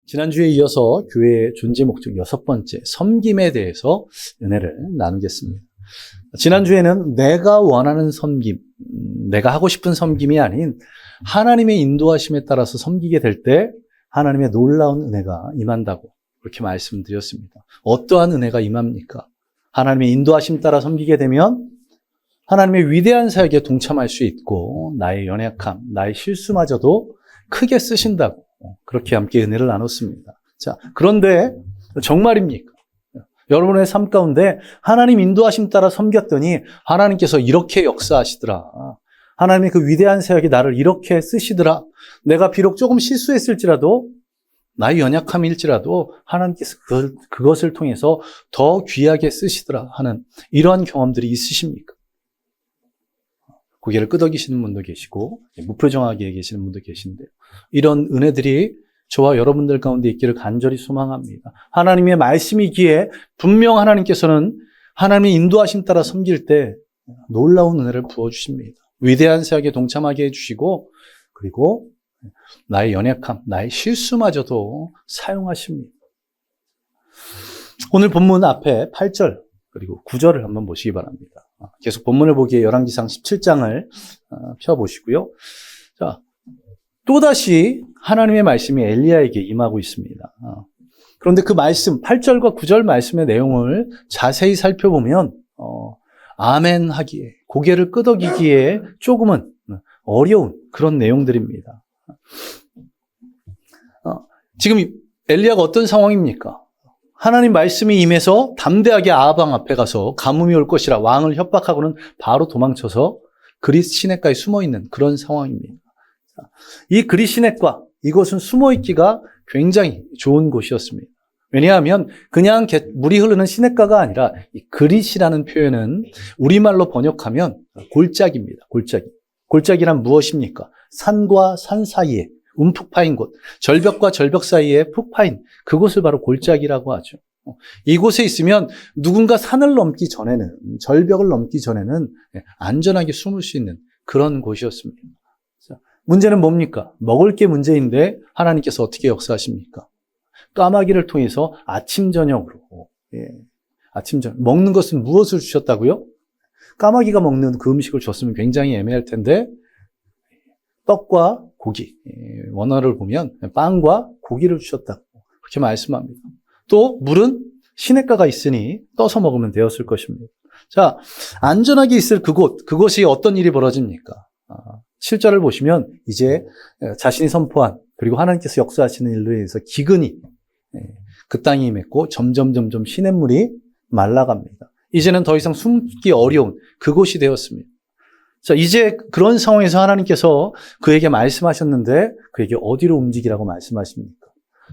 지난주에 이어서 교회의 존재 목적 6번째, 섬김에 대해서 은혜를 나누겠습니다. 지난주에는 내가 원하는 섬김, 내가 하고 싶은 섬김이 아닌 하나님의 인도하심에 따라서 섬기게 될 때 하나님의 놀라운 은혜가 임한다고 그렇게 말씀드렸습니다. 어떠한 은혜가 임합니까? 하나님의 인도하심 따라 섬기게 되면 하나님의 위대한 사역에 동참할 수 있고 나의 연약함, 나의 실수마저도 크게 쓰신다고 그렇게 함께 은혜를 나눴습니다. 자, 그런데 정말입니까? 여러분의 삶 가운데 하나님 인도하심 따라 섬겼더니 하나님께서 이렇게 역사하시더라. 하나님의 그 위대한 사역이 나를 이렇게 쓰시더라. 내가 비록 조금 실수했을지라도 나의 연약함일지라도 하나님께서 그것을 통해서 더 귀하게 쓰시더라 하는 이러한 경험들이 있으십니까? 고개를 끄덕이시는 분도 계시고 무표정하게 계시는 분도 계신데요. 이런 은혜들이 저와 여러분들 가운데 있기를 간절히 소망합니다. 하나님의 말씀이기에 분명 하나님께서는 하나님의 인도하심 따라 섬길 때 놀라운 은혜를 부어주십니다. 위대한 사역에 동참하게 해주시고 그리고 나의 연약함, 나의 실수마저도 사용하십니다. 오늘 본문 앞에 8절 그리고 9절을 한번 보시기 바랍니다. 계속 본문을 보기에 열왕기상 17장을 펴보시고요. 자, 또다시 하나님의 말씀이 엘리야에게 임하고 있습니다. 그런데 그 말씀, 8절과 9절 말씀의 내용을 자세히 살펴보면 아멘 하기에, 고개를 끄덕이기에 조금은 어려운 그런 내용들입니다. 지금 엘리야가 어떤 상황입니까? 하나님 말씀이 임해서 담대하게 아합 왕 앞에 가서 가뭄이 올 것이라 왕을 협박하고는 바로 도망쳐서 그릿 시냇가에 숨어있는 그런 상황입니다. 이 그릿 시냇가, 이곳은 숨어있기가 굉장히 좋은 곳이었습니다. 왜냐하면 그냥 물이 흐르는 시냇가가 아니라 이 그릿이라는 표현은 우리말로 번역하면 골짜기입니다. 골짜기. 골짜기란 무엇입니까? 산과 산 사이에 움푹 파인 곳, 절벽과 절벽 사이에 푹 파인 그곳을 바로 골짜기라고 하죠. 이곳에 있으면 누군가 산을 넘기 전에는, 절벽을 넘기 전에는 안전하게 숨을 수 있는 그런 곳이었습니다. 문제는 뭡니까? 먹을 게 문제인데 하나님께서 어떻게 역사하십니까? 까마귀를 통해서 아침 저녁으로, 아침 저녁, 먹는 것은 무엇을 주셨다고요? 까마귀가 먹는 그 음식을 줬으면 굉장히 애매할 텐데 떡과 고기, 원어를 보면 빵과 고기를 주셨다고 그렇게 말씀합니다. 또 물은 시냇가가 있으니 떠서 먹으면 되었을 것입니다. 자, 안전하게 있을 그곳이 어떤 일이 벌어집니까? 7절을 보시면 이제 자신이 선포한 그리고 하나님께서 역사하시는 일로 인해서 기근이 그 땅에 임했고 점점 시냇물이 말라갑니다. 이제는 더 이상 숨기 어려운 그곳이 되었습니다. 자, 이제 그런 상황에서 하나님께서 그에게 말씀하셨는데 그에게 어디로 움직이라고 말씀하십니까?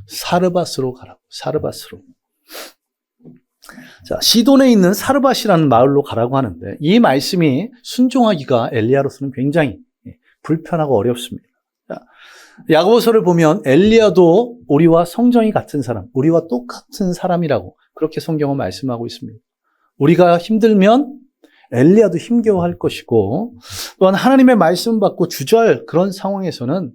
사르밧으로 가라고. 사르밧으로. 자, 시돈에 있는 사르밧이라는 마을로 가라고 하는데 이 말씀이 순종하기가 엘리야로서는 굉장히 불편하고 어렵습니다. 자, 야고보서를 보면 엘리야도 우리와 성정이 같은 사람, 우리와 똑같은 사람이라고 그렇게 성경은 말씀하고 있습니다. 우리가 힘들면 엘리야도 힘겨워할 것이고 또한 하나님의 말씀 받고 주저할 그런 상황에서는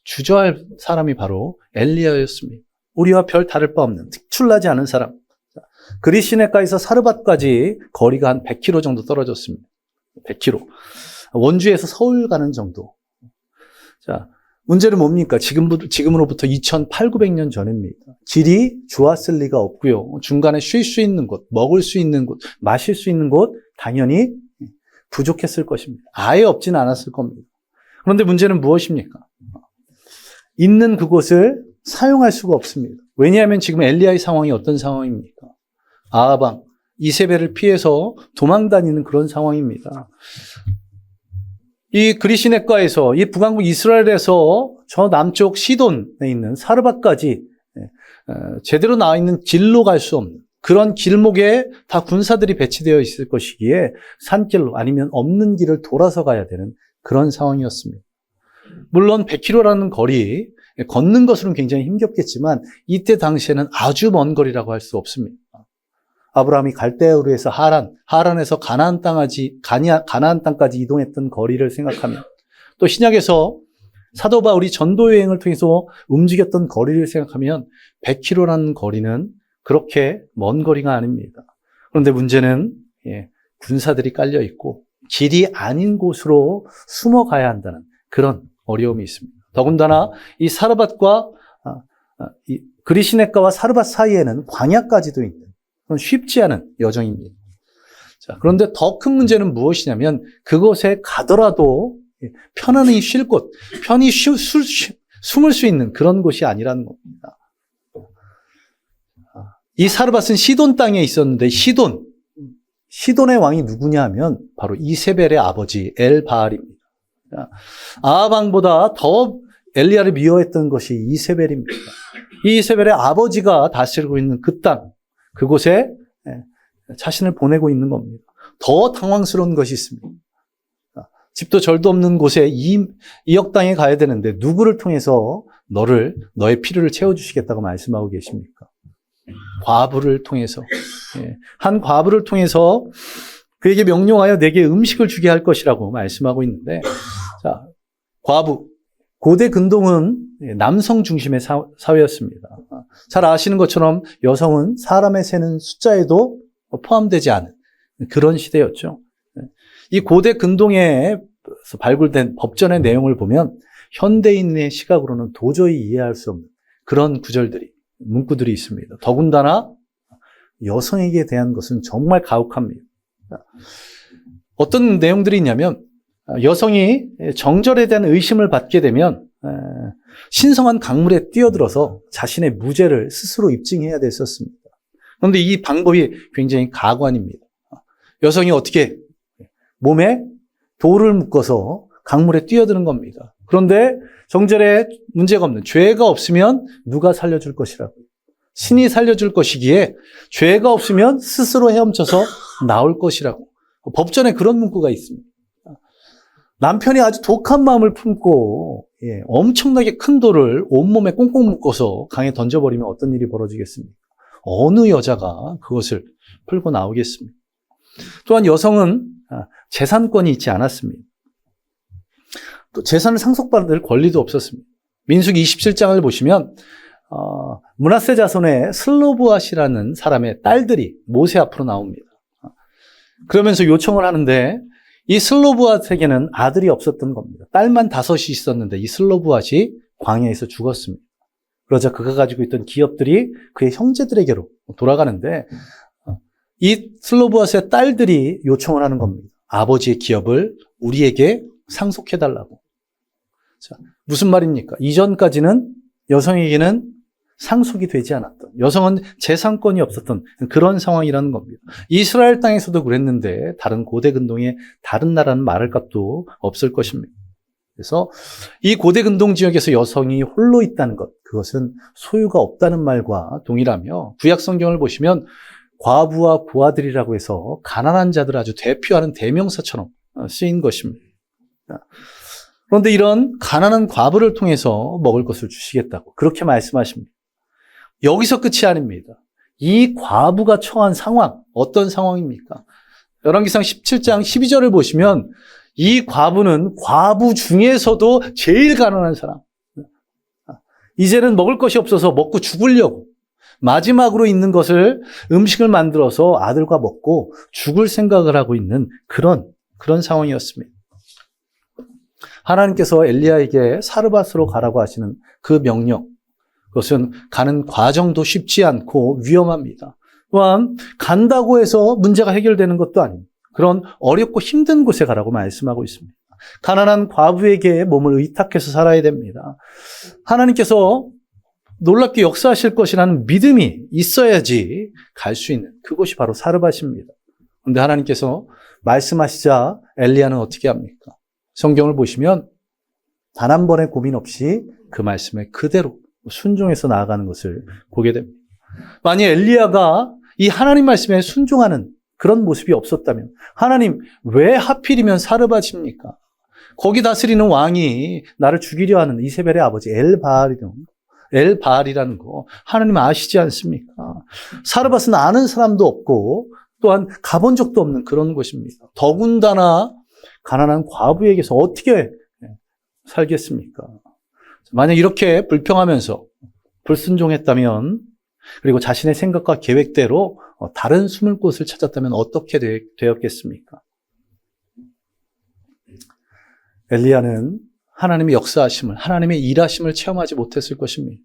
주저할 사람이 바로 엘리야였습니다. 우리와 별 다를 바 없는 특출나지 않은 사람. 그릿 시냇가에서 사르밧까지 거리가 한 100km 정도 떨어졌습니다. 100km. 원주에서 서울 가는 정도. 자, 문제는 뭡니까? 지금으로부터 2800년 전입니다. 길이 좋았을 리가 없고요. 중간에 쉴 수 있는 곳, 먹을 수 있는 곳, 마실 수 있는 곳 당연히 부족했을 것입니다. 아예 없지는 않았을 겁니다. 그런데 문제는 무엇입니까? 있는 그곳을 사용할 수가 없습니다. 왜냐하면 지금 엘리야의 상황이 어떤 상황입니까? 아합 왕 이세벨을 피해서 도망다니는 그런 상황입니다. 이 그릿 시냇가에서 이 북왕국 이스라엘에서 저 남쪽 시돈에 있는 사르밧까지 제대로 나와 있는 길로 갈 수 없는 그런 길목에 다 군사들이 배치되어 있을 것이기에 산길로 아니면 없는 길을 돌아서 가야 되는 그런 상황이었습니다. 물론 100km라는 거리, 걷는 것으로는 굉장히 힘겹겠지만 이때 당시에는 아주 먼 거리라고 할 수 없습니다. 아브라함이 갈대아우르 에서 하란에서 가나안 땅까지 이동했던 거리를 생각하면 또 신약에서 사도 바울이 전도 여행을 통해서 움직였던 거리를 생각하면 100km라는 거리는 그렇게 먼 거리가 아닙니다. 그런데 문제는 군사들이 깔려 있고 길이 아닌 곳으로 숨어가야 한다는 그런 어려움이 있습니다. 더군다나 이 사르밧과 이 그리시네가와 사르밧 사이에는 광야까지도 있는 그런 쉽지 않은 여정입니다. 자, 그런데 더 큰 문제는 무엇이냐면 그곳에 가더라도 편안히 쉴 곳, 편히 숨을 수 있는 그런 곳이 아니라는 겁니다. 이 사르밧은 시돈 땅에 있었는데 시돈의 왕이 누구냐 하면 바로 이세벨의 아버지 엘바알입니다. 아합 왕보다 더 엘리야를 미워했던 것이 이세벨입니다. 이 이세벨의 아버지가 다스리고 있는 그 땅, 그곳에 자신을 보내고 있는 겁니다. 더 당황스러운 것이 있습니다. 집도 절도 없는 곳에 이역 땅에 가야 되는데 누구를 통해서 너의 필요를 채워주시겠다고 말씀하고 계십니까? 과부를 통해서, 한 과부를 통해서 그에게 명령하여 내게 음식을 주게 할 것이라고 말씀하고 있는데, 자, 과부, 고대 근동은 남성 중심의 사회였습니다. 잘 아시는 것처럼 여성은 사람의 세는 숫자에도 포함되지 않은 그런 시대였죠. 이 고대 근동에 발굴된 법전의 내용을 보면 현대인의 시각으로는 도저히 이해할 수 없는 그런 문구들이 있습니다. 더군다나 여성에게 대한 것은 정말 가혹합니다. 어떤 내용들이 있냐면 여성이 정절에 대한 의심을 받게 되면 신성한 강물에 뛰어들어서 자신의 무죄를 스스로 입증해야 됐었습니다. 그런데 이 방법이 굉장히 가관입니다. 여성이 어떻게 몸에 돌을 묶어서 강물에 뛰어드는 겁니다. 그런데 정절에 문제가 없는 죄가 없으면 누가 살려줄 것이라고. 신이 살려줄 것이기에 죄가 없으면 스스로 헤엄쳐서 나올 것이라고. 법전에 그런 문구가 있습니다. 남편이 아주 독한 마음을 품고 엄청나게 큰 돌을 온몸에 꽁꽁 묶어서 강에 던져버리면 어떤 일이 벌어지겠습니까? 어느 여자가 그것을 풀고 나오겠습니까? 또한 여성은 재산권이 있지 않았습니다. 또 재산을 상속받을 권리도 없었습니다. 민수기 27장을 보시면 므낫세 자손의 슬로브앗이라는 사람의 딸들이 모세 앞으로 나옵니다. 그러면서 요청을 하는데 이 슬로브앗에게는 아들이 없었던 겁니다. 딸만 5이 있었는데 이 슬로브앗이 광야에서 죽었습니다. 그러자 그가 가지고 있던 기업들이 그의 형제들에게로 돌아가는데 이 슬로브앗의 딸들이 요청을 하는 겁니다. 아버지의 기업을 우리에게 상속해달라고. 자, 무슨 말입니까? 이전까지는 여성에게는 상속이 되지 않았던, 여성은 재산권이 없었던 그런 상황이라는 겁니다. 이스라엘 땅에서도 그랬는데 다른 고대 근동의 다른 나라는 말할 것도 없을 것입니다. 그래서 이 고대 근동 지역에서 여성이 홀로 있다는 것, 그것은 소유가 없다는 말과 동일하며 구약 성경을 보시면 과부와 고아들이라고 해서 가난한 자들을 아주 대표하는 대명사처럼 쓰인 것입니다. 그런데 이런 가난한 과부를 통해서 먹을 것을 주시겠다고 그렇게 말씀하십니다. 여기서 끝이 아닙니다. 이 과부가 처한 상황, 어떤 상황입니까? 열왕기상 17장 12절을 보시면 이 과부는 과부 중에서도 제일 가난한 사람. 이제는 먹을 것이 없어서 먹고 죽으려고 마지막으로 있는 것을 음식을 만들어서 아들과 먹고 죽을 생각을 하고 있는 그런 상황이었습니다. 하나님께서 엘리야에게 사르밧으로 가라고 하시는 그 명령, 그것은 가는 과정도 쉽지 않고 위험합니다. 또한 간다고 해서 문제가 해결되는 것도 아닙니다. 그런 어렵고 힘든 곳에 가라고 말씀하고 있습니다. 가난한 과부에게 몸을 의탁해서 살아야 됩니다. 하나님께서 놀랍게 역사하실 것이라는 믿음이 있어야지 갈 수 있는 그곳이 바로 사르밧입니다. 그런데 하나님께서 말씀하시자 엘리야는 어떻게 합니까? 성경을 보시면 단 한 번의 고민 없이 그 말씀에 그대로 순종해서 나아가는 것을 보게 됩니다. 만약 엘리야가 이 하나님 말씀에 순종하는 그런 모습이 없었다면 하나님 왜 하필이면 사르밧입니까? 거기 다스리는 왕이 나를 죽이려 하는 이세벨의 아버지 엘바알이라는 거 하나님 아시지 않습니까? 사르밧은 아는 사람도 없고 또한 가본 적도 없는 그런 곳입니다. 더군다나 가난한 과부에게서 어떻게 살겠습니까? 만약 이렇게 불평하면서 불순종했다면, 그리고 자신의 생각과 계획대로 다른 숨을 곳을 찾았다면 어떻게 되었겠습니까? 엘리야는 하나님의 역사하심을, 하나님의 일하심을 체험하지 못했을 것입니다.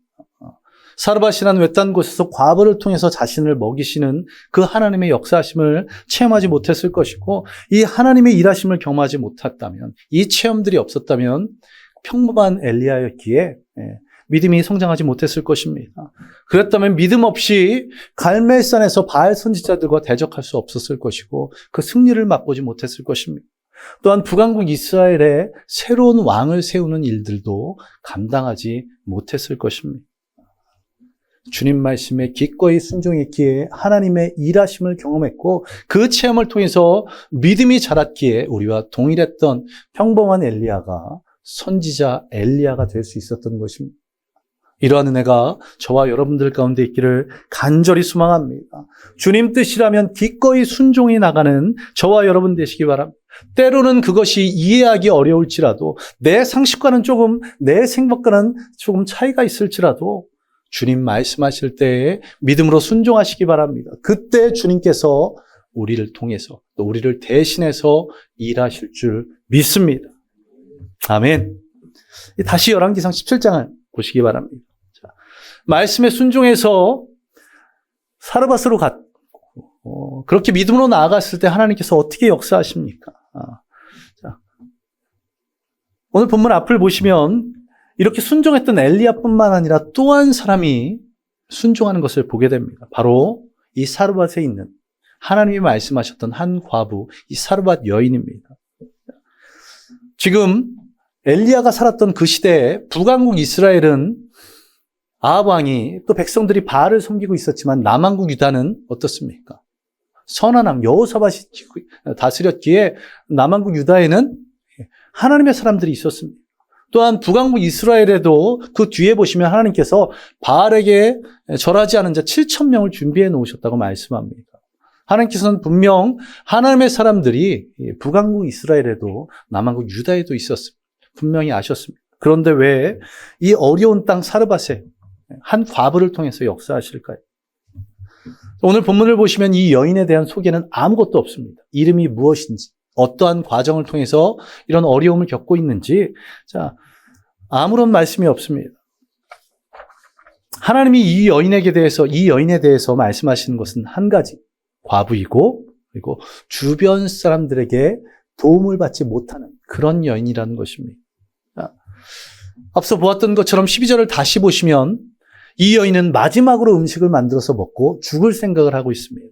사르밧이라는 외딴 곳에서 과부를 통해서 자신을 먹이시는 그 하나님의 역사하심을 체험하지 못했을 것이고, 이 하나님의 일하심을 경험하지 못했다면, 이 체험들이 없었다면 평범한 엘리야였기에 믿음이 성장하지 못했을 것입니다. 그랬다면 믿음 없이 갈멜산에서 바알 선지자들과 대적할 수 없었을 것이고, 그 승리를 맛보지 못했을 것입니다. 또한 북왕국 이스라엘에 새로운 왕을 세우는 일들도 감당하지 못했을 것입니다. 주님 말씀에 기꺼이 순종했기에 하나님의 일하심을 경험했고, 그 체험을 통해서 믿음이 자랐기에 우리와 동일했던 평범한 엘리야가 선지자 엘리야가 될 수 있었던 것입니다. 이러한 은혜가 저와 여러분들 가운데 있기를 간절히 소망합니다. 주님 뜻이라면 기꺼이 순종해 나가는 저와 여러분 되시기 바랍니다. 때로는 그것이 이해하기 어려울지라도, 내 상식과는 조금, 내 생각과는 조금 차이가 있을지라도 주님 말씀하실 때에 믿음으로 순종하시기 바랍니다. 그때 주님께서 우리를 통해서, 또 우리를 대신해서 일하실 줄 믿습니다. 아멘. 다시 열왕기상 17장을 보시기 바랍니다. 자, 말씀에 순종해서 사르밧으로 갔고, 그렇게 믿음으로 나아갔을 때 하나님께서 어떻게 역사하십니까? 자, 오늘 본문 앞을 보시면 이렇게 순종했던 엘리야뿐만 아니라 또 한 사람이 순종하는 것을 보게 됩니다. 바로 이 사르밧에 있는 하나님이 말씀하셨던 한 과부, 이 사르밧 여인입니다. 지금 엘리야가 살았던 그 시대에 북왕국 이스라엘은 아합 왕이, 또 백성들이 바알을 섬기고 있었지만 남왕국 유다는 어떻습니까? 선한 왕 여호사밧이 다스렸기에 남왕국 유다에는 하나님의 사람들이 있었습니다. 또한 북왕국 이스라엘에도 그 뒤에 보시면 하나님께서 바알에게 절하지 않은 자 7,000명을 준비해 놓으셨다고 말씀합니다. 하나님께서는 분명 하나님의 사람들이 북왕국 이스라엘에도 남왕국 유다에도 있었습니다. 분명히 아셨습니다. 그런데 왜 이 어려운 땅 사르밧에 한 과부를 통해서 역사하실까요? 오늘 본문을 보시면 이 여인에 대한 소개는 아무것도 없습니다. 이름이 무엇인지, 어떠한 과정을 통해서 이런 어려움을 겪고 있는지, 자, 아무런 말씀이 없습니다. 하나님이 이 여인에 대해서 말씀하시는 것은 한 가지, 과부이고, 그리고 주변 사람들에게 도움을 받지 못하는 그런 여인이라는 것입니다. 자, 앞서 보았던 것처럼 12절을 다시 보시면 이 여인은 마지막으로 음식을 만들어서 먹고 죽을 생각을 하고 있습니다.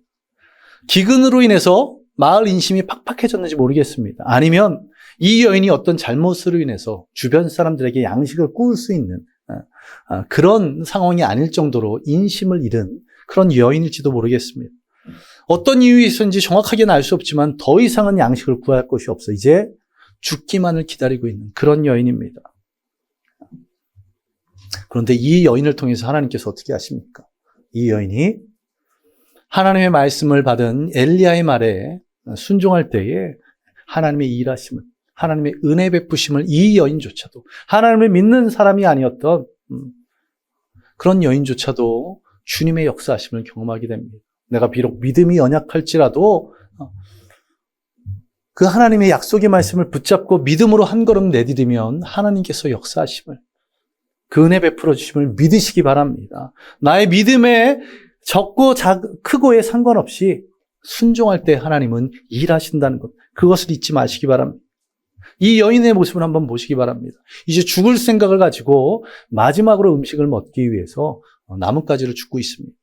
기근으로 인해서 마을 인심이 팍팍해졌는지 모르겠습니다. 아니면 이 여인이 어떤 잘못으로 인해서 주변 사람들에게 양식을 꾸울 수 있는 그런 상황이 아닐 정도로 인심을 잃은 그런 여인일지도 모르겠습니다. 어떤 이유에서인지 정확하게는 알 수 없지만 더 이상은 양식을 구할 것이 없어 이제 죽기만을 기다리고 있는 그런 여인입니다. 그런데 이 여인을 통해서 하나님께서 어떻게 하십니까? 이 여인이 하나님의 말씀을 받은 엘리야의 말에 순종할 때에 하나님의 일하심을, 하나님의 은혜 베푸심을 이 여인조차도, 하나님을 믿는 사람이 아니었던 그런 여인조차도 주님의 역사하심을 경험하게 됩니다. 내가 비록 믿음이 연약할지라도 그 하나님의 약속의 말씀을 붙잡고 믿음으로 한 걸음 내디디면 하나님께서 역사하심을, 그 은혜 베풀어 주심을 믿으시기 바랍니다. 나의 믿음의 적고 크고에 상관없이 순종할 때 하나님은 일하신다는 것, 그것을 잊지 마시기 바랍니다. 이 여인의 모습을 한번 보시기 바랍니다. 이제 죽을 생각을 가지고 마지막으로 음식을 먹기 위해서 나뭇가지를 줍고 있습니다.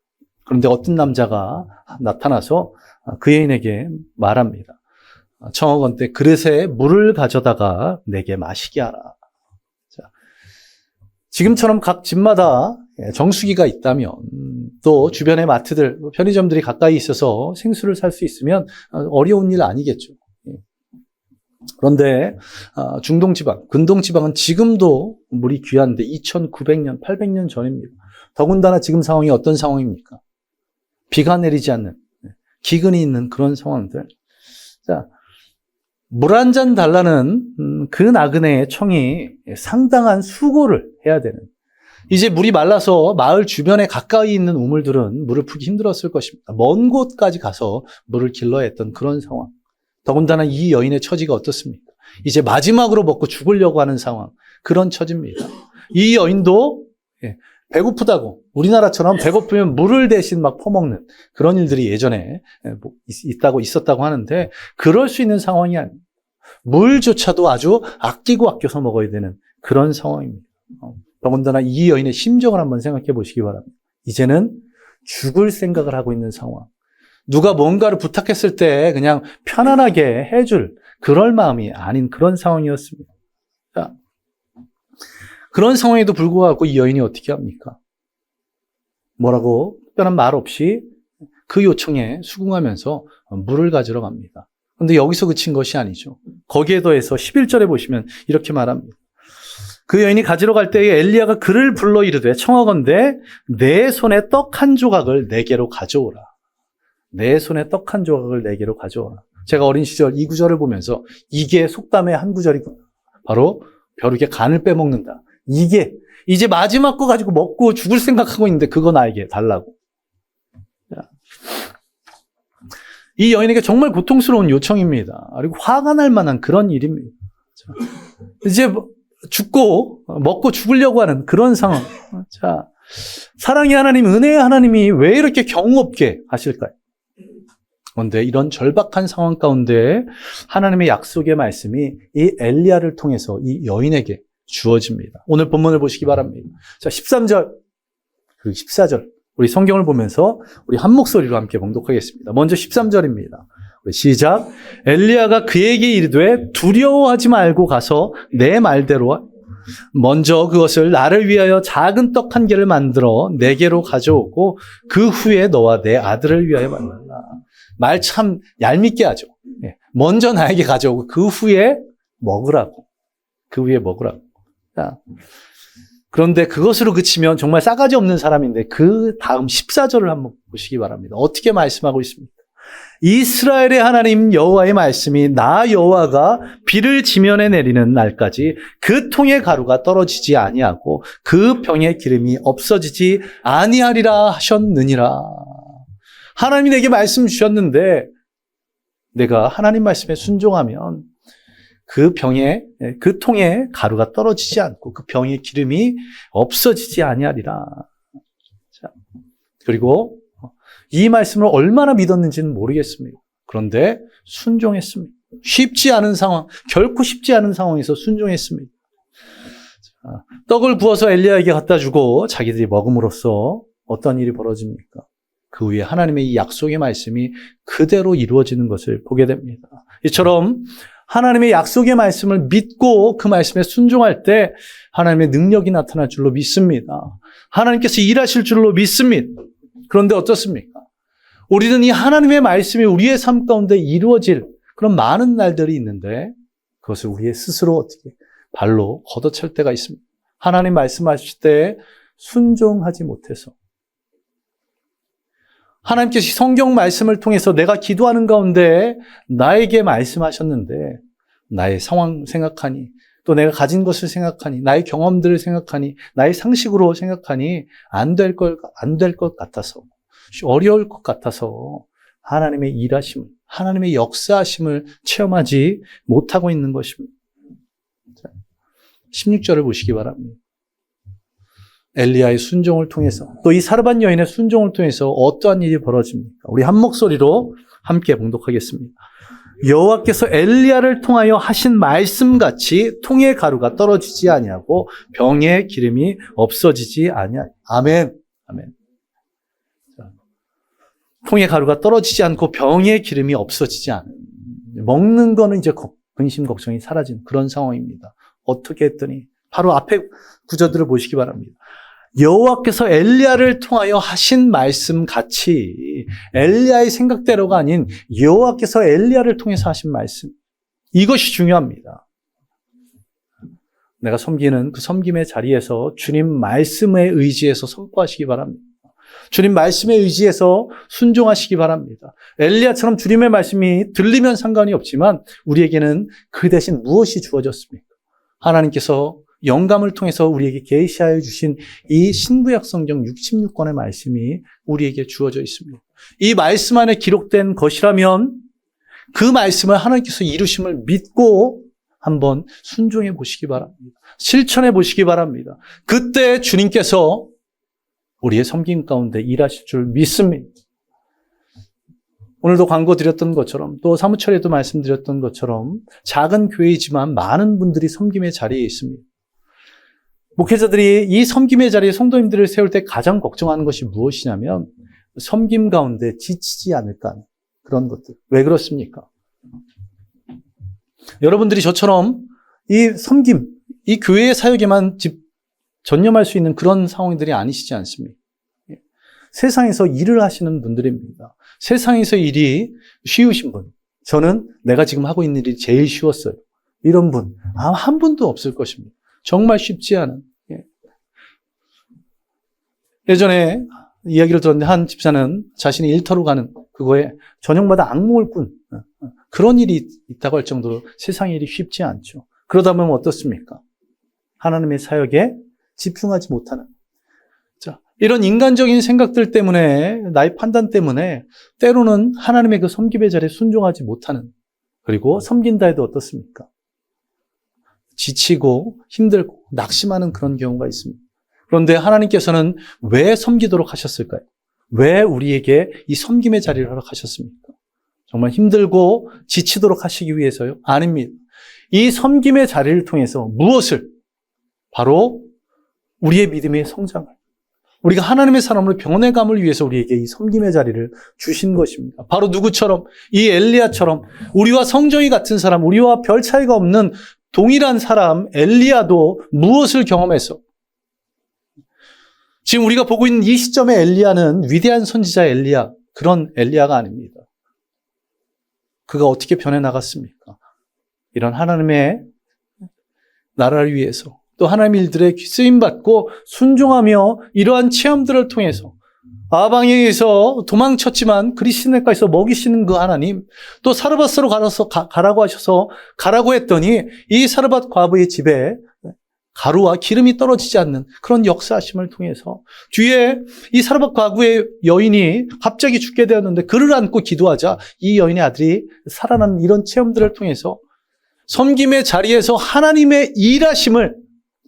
그런데 어떤 남자가 나타나서 그 여인에게 말합니다. 청어건대 그릇에 물을 가져다가 내게 마시게 하라. 자, 지금처럼 각 집마다 정수기가 있다면, 또 주변의 마트들, 편의점들이 가까이 있어서 생수를 살 수 있으면 어려운 일 아니겠죠. 그런데 중동지방, 근동지방은 지금도 물이 귀한데 2900년, 800년 전입니다. 더군다나 지금 상황이 어떤 상황입니까? 비가 내리지 않는, 기근이 있는 그런 상황들. 자, 물 한 잔 달라는 그 나그네의 청이 상당한 수고를 해야 되는, 이제 물이 말라서 마을 주변에 가까이 있는 우물들은 물을 푸기 힘들었을 것입니다. 먼 곳까지 가서 물을 길러야 했던 그런 상황. 더군다나 이 여인의 처지가 어떻습니까? 이제 마지막으로 먹고 죽으려고 하는 상황. 그런 처지입니다. 이 여인도 배고프다고, 우리나라처럼 배고프면 물을 대신 막 퍼먹는 그런 일들이 예전에 있었다고 하는데, 그럴 수 있는 상황이 아닙니다. 물조차도 아주 아끼고 아껴서 먹어야 되는 그런 상황입니다. 더군다나 이 여인의 심정을 한번 생각해 보시기 바랍니다. 이제는 죽을 생각을 하고 있는 상황. 누가 뭔가를 부탁했을 때 그냥 편안하게 해줄 그럴 마음이 아닌 그런 상황이었습니다. 자, 그런 상황에도 불구하고 이 여인이 어떻게 합니까? 뭐라고 특별한 말 없이 그 요청에 수긍하면서 물을 가지러 갑니다. 그런데 여기서 그친 것이 아니죠. 거기에 더해서 11절에 보시면 이렇게 말합니다. 그 여인이 가지러 갈 때에 엘리야가 그를 불러 이르되 청하건대 내 손에 떡 한 조각을 내게로 가져오라. 내 손에 떡 한 조각을 내게로 가져오라. 제가 어린 시절 이 구절을 보면서 이게 속담의 한 구절이구나. 바로 벼룩의 간을 빼먹는다. 이게 이제 마지막 거 가지고 먹고 죽을 생각하고 있는데 그거 나에게 달라고. 이 여인에게 정말 고통스러운 요청입니다. 그리고 화가 날 만한 그런 일입니다. 이제 먹고 죽으려고 하는 그런 상황. 자, 사랑의 하나님, 은혜의 하나님이 왜 이렇게 경우 없게 하실까요? 그런데 이런 절박한 상황 가운데 하나님의 약속의 말씀이 이 엘리야를 통해서 이 여인에게 주어집니다. 오늘 본문을 보시기 바랍니다. 자, 13절 그리고 14절 우리 성경을 보면서 우리 한 목소리로 함께 봉독하겠습니다. 먼저 13절입니다. 우리 시작. 엘리야가 그에게 이르되 두려워하지 말고 가서 내 말대로 먼저 그것을 나를 위하여 작은 떡 한 개를 만들어 내게로 가져오고 그 후에 너와 내 아들을 위하여 만들라. 말 참 얄밉게 하죠. 먼저 나에게 가져오고 그 후에 먹으라고. 그 후에 먹으라고. 자, 그런데 그것으로 그치면 정말 싸가지 없는 사람인데 그 다음 14절을 한번 보시기 바랍니다. 어떻게 말씀하고 있습니까? 이스라엘의 하나님 여호와의 말씀이 나 여호와가 비를 지면에 내리는 날까지 그 통의 가루가 떨어지지 아니하고 그 병의 기름이 없어지지 아니하리라 하셨느니라. 하나님이 내게 말씀 주셨는데 내가 하나님 말씀에 순종하면 그 통에 가루가 떨어지지 않고 그 병의 기름이 없어지지 아니하리라. 자, 그리고 이 말씀을 얼마나 믿었는지는 모르겠습니다. 그런데 순종했습니다. 쉽지 않은 상황, 결코 쉽지 않은 상황에서 순종했습니다. 자, 떡을 구워서 엘리야에게 갖다 주고 자기들이 먹음으로써 어떤 일이 벌어집니까? 그 후에 하나님의 이 약속의 말씀이 그대로 이루어지는 것을 보게 됩니다. 이처럼 하나님의 약속의 말씀을 믿고 그 말씀에 순종할 때 하나님의 능력이 나타날 줄로 믿습니다. 하나님께서 일하실 줄로 믿습니다. 그런데 어떻습니까? 우리는 이 하나님의 말씀이 우리의 삶 가운데 이루어질 그런 많은 날들이 있는데 그것을 우리의 스스로 어떻게 발로 걷어찰 때가 있습니다. 하나님 말씀하실 때 순종하지 못해서 하나님께서 성경 말씀을 통해서 내가 기도하는 가운데 나에게 말씀하셨는데 나의 상황 생각하니 또 내가 가진 것을 생각하니 나의 경험들을 생각하니 나의 상식으로 생각하니 안 될 것 같아서 어려울 것 같아서 하나님의 일하심, 하나님의 역사하심을 체험하지 못하고 있는 것입니다. 16절을 보시기 바랍니다. 엘리야의 순종을 통해서 또 이 사르밧 여인의 순종을 통해서 어떠한 일이 벌어집니까? 우리 한 목소리로 함께 봉독하겠습니다. 여호와께서 엘리야를 통하여 하신 말씀같이 통의 가루가 떨어지지 아니하고 병의 기름이 없어지지 아니하니. 아멘. 아멘. 통의 가루가 떨어지지 않고 병의 기름이 없어지지 않은. 먹는 거는 이제 근심 걱정이 사라진 그런 상황입니다. 어떻게 했더니 바로 앞에 구절들을 보시기 바랍니다. 여호와께서 엘리야를 통하여 하신 말씀 같이 엘리야의 생각대로가 아닌 여호와께서 엘리야를 통해서 하신 말씀, 이것이 중요합니다. 내가 섬기는 그 섬김의 자리에서 주님 말씀에 의지해서 선포하시기 바랍니다. 주님 말씀에 의지해서 순종하시기 바랍니다. 엘리야처럼 주님의 말씀이 들리면 상관이 없지만 우리에게는 그 대신 무엇이 주어졌습니까? 하나님께서 영감을 통해서 우리에게 계시하여 주신 이 신구약 성경 66권의 말씀이 우리에게 주어져 있습니다. 이 말씀 안에 기록된 것이라면 그 말씀을 하나님께서 이루심을 믿고 한번 순종해 보시기 바랍니다. 실천해 보시기 바랍니다. 그때 주님께서 우리의 섬김 가운데 일하실 줄 믿습니다. 오늘도 광고 드렸던 것처럼 또 사무처에도 말씀드렸던 것처럼 작은 교회이지만 많은 분들이 섬김의 자리에 있습니다. 목회자들이 이 섬김의 자리에 성도님들을 세울 때 가장 걱정하는 것이 무엇이냐면 섬김 가운데 지치지 않을까 하는 그런 것들. 왜 그렇습니까? 여러분들이 저처럼 이 섬김, 이 교회의 사역에만 전념할 수 있는 그런 상황들이 아니시지 않습니까? 세상에서 일을 하시는 분들입니다. 세상에서 일이 쉬우신 분. 저는 내가 지금 하고 있는 일이 제일 쉬웠어요. 이런 분. 아마 한 분도 없을 것입니다. 정말 쉽지 않은. 예전에 이야기를 들었는데 한 집사는 자신이 일터로 가는 그거에 저녁마다 악몽을 꾼 그런 일이 있다고 할 정도로 세상의 일이 쉽지 않죠. 그러다 보면 어떻습니까? 하나님의 사역에 집중하지 못하는. 자, 이런 인간적인 생각들 때문에, 나의 판단 때문에 때로는 하나님의 그 섬김의 자리에 순종하지 못하는, 그리고 섬긴다 해도 어떻습니까? 지치고 힘들고 낙심하는 그런 경우가 있습니다. 그런데 하나님께서는 왜 섬기도록 하셨을까요? 왜 우리에게 이 섬김의 자리를 허락하셨습니까? 정말 힘들고 지치도록 하시기 위해서요? 아닙니다. 이 섬김의 자리를 통해서 무엇을? 바로 우리의 믿음의 성장을, 우리가 하나님의 사람으로 변해감을 위해서 우리에게 이 섬김의 자리를 주신 것입니다. 바로 누구처럼? 이 엘리야처럼 우리와 성정이 같은 사람, 우리와 별 차이가 없는 동일한 사람 엘리야도 무엇을 경험해서? 지금 우리가 보고 있는 이 시점의 엘리야는 위대한 선지자 엘리야, 그런 엘리야가 아닙니다. 그가 어떻게 변해나갔습니까? 이런 하나님의 나라를 위해서 또 하나님의 일들에 쓰임받고 순종하며 이러한 체험들을 통해서 아방에서 도망쳤지만 그리스네가에서 먹이시는 그 하나님, 또 사르밧으로 가라고 하셔서 가라고 했더니 이 사르밧 과부의 집에 가루와 기름이 떨어지지 않는 그런 역사하심을 통해서 뒤에 이 사르밧 과부의 여인이 갑자기 죽게 되었는데 그를 안고 기도하자 이 여인의 아들이 살아나는 이런 체험들을 통해서 섬김의 자리에서 하나님의 일하심을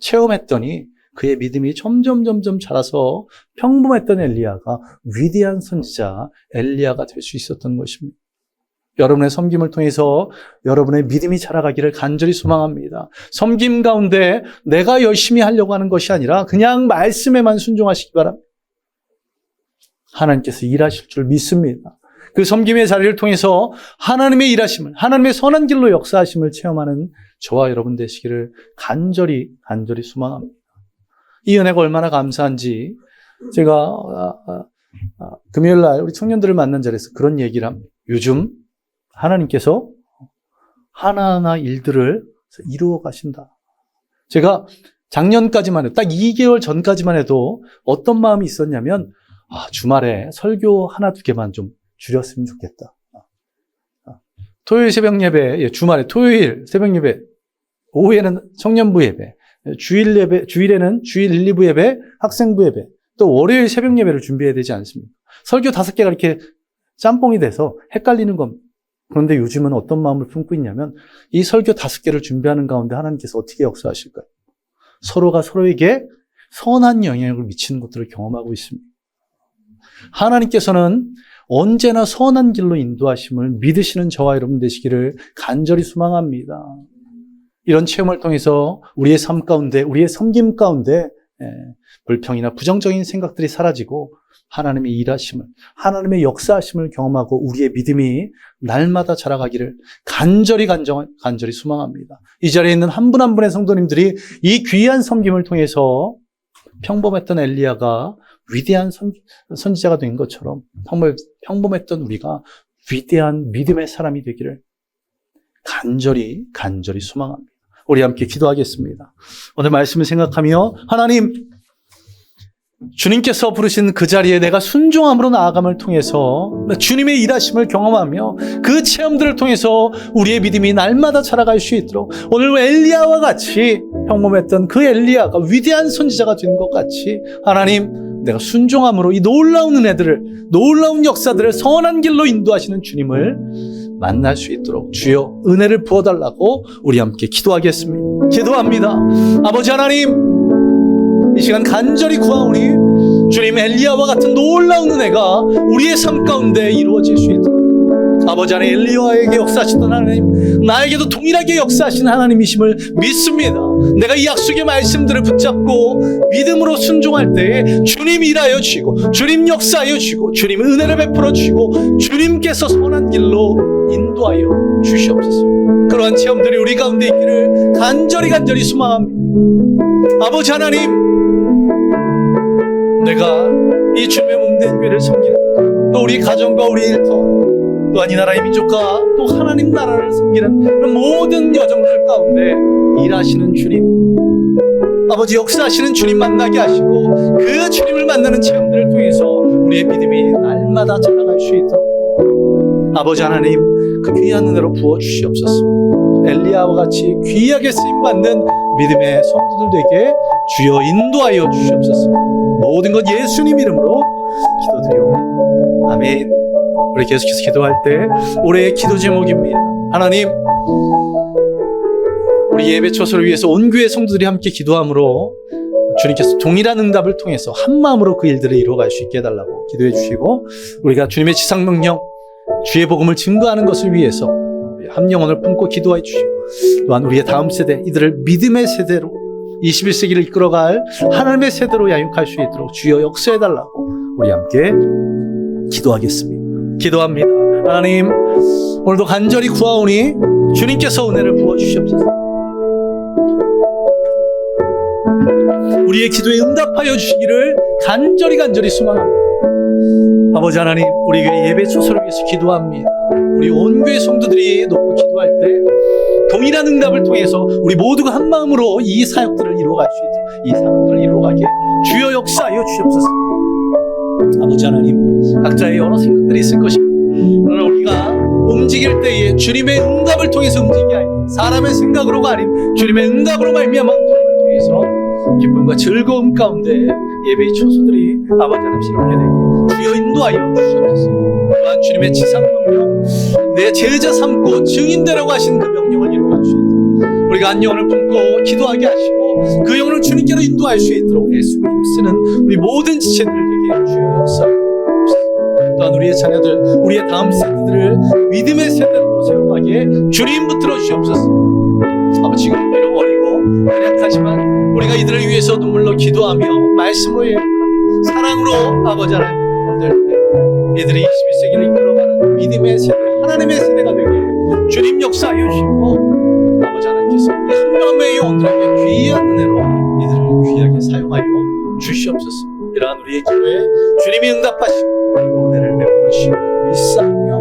체험했더니 그의 믿음이 점점 자라서 평범했던 엘리야가 위대한 선지자 엘리야가 될 수 있었던 것입니다. 여러분의 섬김을 통해서 여러분의 믿음이 자라가기를 간절히 소망합니다. 섬김 가운데 내가 열심히 하려고 하는 것이 아니라 그냥 말씀에만 순종하시기 바랍니다. 하나님께서 일하실 줄 믿습니다. 그 섬김의 자리를 통해서 하나님의 일하심을, 하나님의 선한 길로 역사하심을 체험하는 저와 여러분 되시기를 간절히 소망합니다. 이 은혜가 얼마나 감사한지 제가 금요일 날 우리 청년들을 만난 자리에서 그런 얘기를 합니다. 요즘 하나님께서 하나하나 일들을 이루어 가신다. 제가 작년까지만 해도 딱 2개월 전까지만 해도 어떤 마음이 있었냐면 주말에 설교 하나 두 개만 좀 줄였으면 좋겠다. 토요일 새벽 예배, 주말에 토요일 새벽 예배, 오후에는 청년부 예배, 주일에는 주일 1, 2부 예배, 학생부 예배, 또 월요일 새벽 예배를 준비해야 되지 않습니까? 설교 5개가 이렇게 짬뽕이 돼서 헷갈리는 겁니다. 그런데 요즘은 어떤 마음을 품고 있냐면 이 설교 5개를 준비하는 가운데 하나님께서 어떻게 역사하실까요? 서로가 서로에게 선한 영향을 미치는 것들을 경험하고 있습니다. 하나님께서는 언제나 선한 길로 인도하심을 믿으시는 저와 여러분 되시기를 간절히 소망합니다. 이런 체험을 통해서 우리의 삶 가운데, 우리의 섬김 가운데 불평이나 부정적인 생각들이 사라지고 하나님의 일하심을, 하나님의 역사하심을 경험하고 우리의 믿음이 날마다 자라가기를 간절히 소망합니다. 이 자리에 있는 한 분 한 분의 성도님들이 이 귀한 섬김을 통해서 평범했던 엘리야가 위대한 선지자가 된 것처럼 정말 평범했던 우리가 위대한 믿음의 사람이 되기를 간절히 소망합니다. 우리 함께 기도하겠습니다. 오늘 말씀을 생각하며 하나님, 주님께서 부르신 그 자리에 내가 순종함으로 나아감을 통해서 주님의 일하심을 경험하며 그 체험들을 통해서 우리의 믿음이 날마다 자라갈 수 있도록 오늘 엘리야와 같이 평범했던 그 엘리야가 위대한 선지자가 된 것 같이 하나님, 내가 순종함으로 이 놀라운 은혜들을, 놀라운 역사들을 선한 길로 인도하시는 주님을 만날 수 있도록 주여 은혜를 부어달라고 우리 함께 기도하겠습니다. 기도합니다. 아버지 하나님, 이 시간 간절히 구하오니 주님, 엘리야와 같은 놀라운 은혜가 우리의 삶 가운데 이루어질 수 있도록 아버지 하나님, 엘리야에게 역사하시던 하나님, 나에게도 동일하게 역사하시는 하나님이심을 믿습니다. 내가 이 약속의 말씀들을 붙잡고 믿음으로 순종할 때에 주님 일하여 주시고 주님 역사하여 주시고 주님 은혜를 베풀어 주시고 주님께서 선한 길로 인도하여 주시옵소서. 그러한 체험들이 우리 가운데 있기를 간절히 소망합니다. 아버지 하나님, 내가 이 주님의 몸된 교회를 섬기는 또 우리 가정과 우리 일터 또한 이 나라의 민족과 또 하나님 나라를 섬기는 그런 모든 여정들 가운데 일하시는 주님, 아버지 역사하시는 주님 만나게 하시고 그 주님을 만나는 체험들을 통해서 우리의 믿음이 날마다 자라갈 수 있도록 아버지 하나님, 그 귀한 은혜로 부어주시옵소서. 엘리야와 같이 귀하게 쓰임받는 믿음의 성도들에게 주여 인도하여 주시옵소서. 모든 것 예수님 이름으로 기도드리옵니다. 아멘. 우리 계속해서 기도할 때 올해의 기도 제목입니다. 하나님, 우리 예배 처소를 위해서 온 교회 성도들이 함께 기도함으로 주님께서 동일한 응답을 통해서 한 마음으로 그 일들을 이루어갈 수 있게 해달라고 기도해 주시고, 우리가 주님의 지상명령, 주의 복음을 증거하는 것을 위해서 한 영혼을 품고 기도해 주시고, 또한 우리의 다음 세대, 이들을 믿음의 세대로 21세기를 이끌어갈 하나님의 세대로 양육할 수 있도록 주여 역사해달라고 우리 함께 기도하겠습니다. 기도합니다. 하나님, 오늘도 간절히 구하오니 주님께서 은혜를 부어주시옵소서. 우리의 기도에 응답하여 주시기를 간절히 소망합니다. 아버지 하나님, 우리 교회 예배 처소를 위해서 기도합니다. 우리 온 교회 성도들이 놓고 기도할 때 동일한 응답을 통해서 우리 모두가 한 마음으로 이 사역들을 이루어갈 수 있도록, 이 사역들을 이루어가게 주여 역사하여 주시옵소서. 아버지 하나님, 각자의 여러 생각들이 있을 것입니다. 그러나 우리가 움직일 때에 주님의 응답을 통해서 움직이게 하여 사람의 생각으로가 아닌 주님의 응답으로 말미암아 움직임을 통해서 기쁨과 즐거움 가운데 예배의 초소들이 아버지 하나님 새롭게 되게 주여 인도하여 주시옵소서. 또한 주님의 지상명령, 내 제자 삼고 증인되라고 하신 그 명령을 이루어갈 수 있도록 우리가 한 영혼을 품고 기도하게 하시고 그 영혼을 주님께로 인도할 수 있도록 예수를 힘쓰는 우리 모든 지체들에게 주여 역사하옵소서. 또한 우리의 자녀들, 우리의 다음 세대들을 믿음의 세대로 세워가게 주님 붙들어 주시옵소서. 아버지, 지금 비록 어리고 연약하지만 우리가 이들을 위해서 눈물로 기도하며 말씀으로 예약하며 사랑으로 아버지 하나님 만들 때 이들이 21세기를 이끌어가는 믿음의 세대, 하나님의 세대가 되게 주님 역사하여 주시고 아버지 하나님께서 한 명 한 명의 영혼들에게 귀한 은혜로 이들을 귀하게 사용하여 주시옵소서. 이러한 우리의 기도에 주님이 응답하시고 은혜를 베풀어 주시고 믿사오며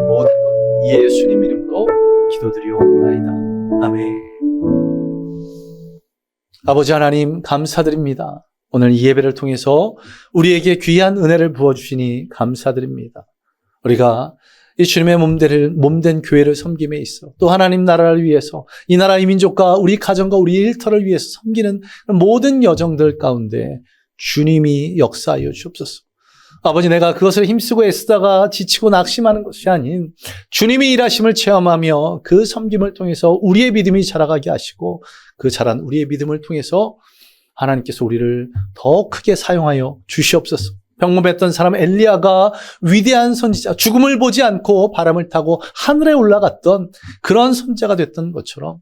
모든 것 예수님 이름으로 기도드리옵나이다. 아멘. 아버지 하나님, 감사드립니다. 오늘 이 예배를 통해서 우리에게 귀한 은혜를 부어주시니 감사드립니다. 우리가 이 주님의 몸된 교회를 섬김에 있어 또 하나님 나라를 위해서 이 나라의 민족과 우리 가정과 우리 일터를 위해서 섬기는 모든 여정들 가운데 주님이 역사하여 주옵소서. 아버지, 내가 그것을 힘쓰고 애쓰다가 지치고 낙심하는 것이 아닌 주님이 일하심을 체험하며 그 섬김을 통해서 우리의 믿음이 자라가게 하시고 그 자란 우리의 믿음을 통해서 하나님께서 우리를 더 크게 사용하여 주시옵소서. 평범했던 사람 엘리야가 위대한 선지자, 죽음을 보지 않고 바람을 타고 하늘에 올라갔던 그런 선지자가 됐던 것처럼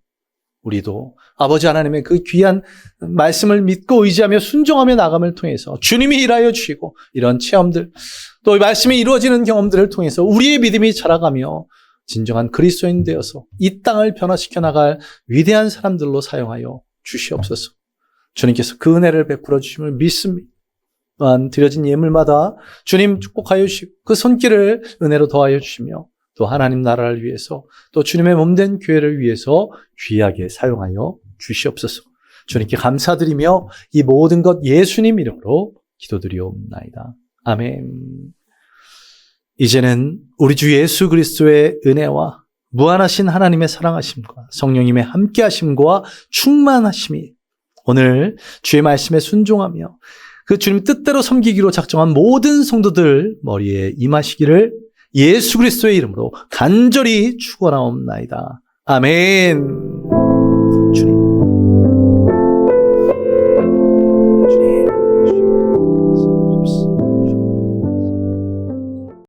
우리도 아버지 하나님의 그 귀한 말씀을 믿고 의지하며 순종하며 나감을 통해서 주님이 일하여 주시고 이런 체험들, 또 말씀이 이루어지는 경험들을 통해서 우리의 믿음이 자라가며 진정한 그리스도인 되어서 이 땅을 변화시켜 나갈 위대한 사람들로 사용하여 주시옵소서. 주님께서 그 은혜를 베풀어 주심을 믿습니다. 또한 드려진 예물마다 주님 축복하여 주시고 그 손길을 은혜로 더하여 주시며 또 하나님 나라를 위해서 또 주님의 몸된 교회를 위해서 귀하게 사용하여 주시옵소서. 주님께 감사드리며 이 모든 것 예수님 이름으로 기도드리옵나이다. 아멘. 이제는 우리 주 예수 그리스도의 은혜와 무한하신 하나님의 사랑하심과 성령님의 함께하심과 충만하심이 오늘 주의 말씀에 순종하며 그 주님 뜻대로 섬기기로 작정한 모든 성도들 머리에 임하시기를 예수 그리스도의 이름으로 간절히 축원하옵나이다. 아멘. 주님.